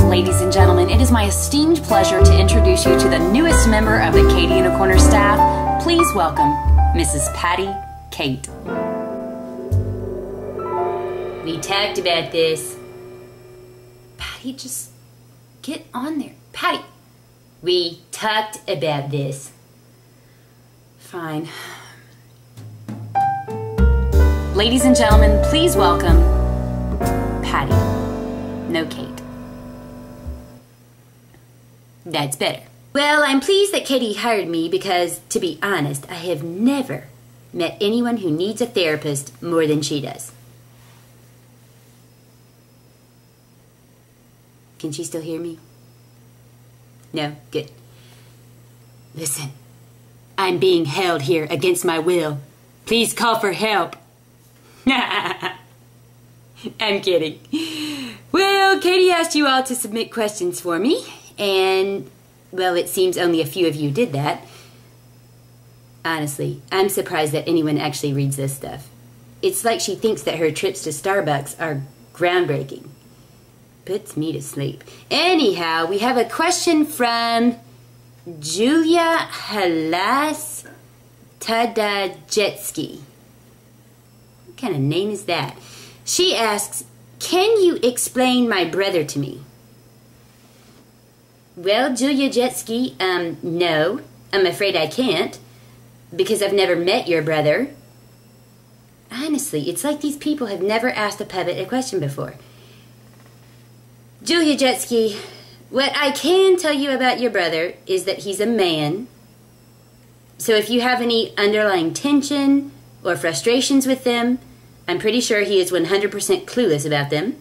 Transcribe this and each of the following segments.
Ladies and gentlemen, it is my esteemed pleasure to introduce you to the newest member of the Katy in a Corner staff. Please welcome Mrs. Patty Kate. We talked about this. Patty, just get on there. Patty! We talked about this. Fine. Ladies and gentlemen, please welcome Patty. No Kate. That's better. Well, I'm pleased that Katy hired me because, to be honest, I have never met anyone who needs a therapist more than she does. Can she still hear me? No? Good. Listen, I'm being held here against my will. Please call for help. I'm kidding. Well, Katy asked you all to submit questions for me, and, well, it seems only a few of you did that. Honestly, I'm surprised that anyone actually reads this stuff. It's like she thinks that her trips to Starbucks are groundbreaking. Puts me to sleep. Anyhow, we have a question from Julia Halas Tadajetsky. What kind of name is that? She asks, can you explain my brother to me? Well, Julia Jetsky, no, I'm afraid I can't, because I've never met your brother. Honestly, it's like these people have never asked a puppet a question before. Julia Jetsky, what I can tell you about your brother is that he's a man. So if you have any underlying tension or frustrations with them, I'm pretty sure he is 100% clueless about them.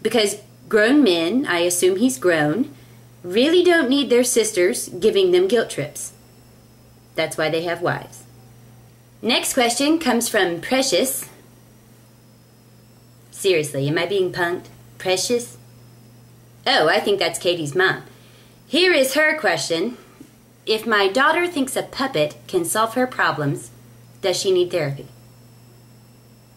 Because grown men, I assume he's grown, really don't need their sisters giving them guilt trips. That's why they have wives. Next question comes from Precious. Seriously, am I being punked? Precious? Oh, I think that's Katy's mom. Here is her question. If my daughter thinks a puppet can solve her problems, does she need therapy?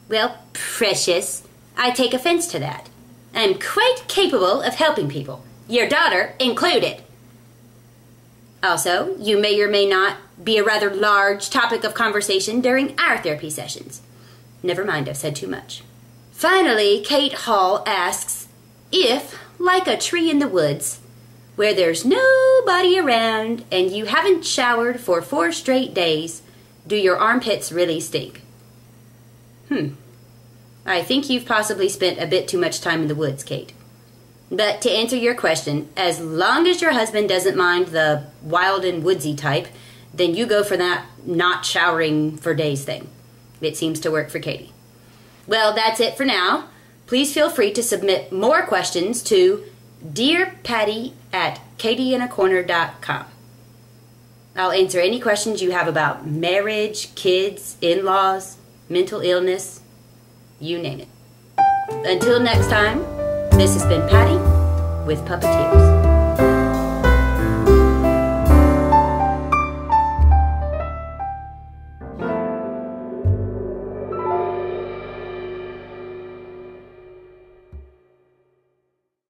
Well, Precious, I take offense to that. I'm quite capable of helping people, your daughter included. Also, you may or may not be a rather large topic of conversation during our therapy sessions. Never mind, I've said too much. Finally, Kate Hall asks, if, like a tree in the woods, where there's nobody around and you haven't showered for 4 straight days, do your armpits really stink? I think you've possibly spent a bit too much time in the woods, Kate. But to answer your question, as long as your husband doesn't mind the wild and woodsy type, then you go for that not showering for days thing. It seems to work for Katy. Well, that's it for now. Please feel free to submit more questions to dearpatty@katyinacorner.com. I'll answer any questions you have about marriage, kids, in-laws, mental illness, you name it. Until next time, this has been Patty with Puppetears.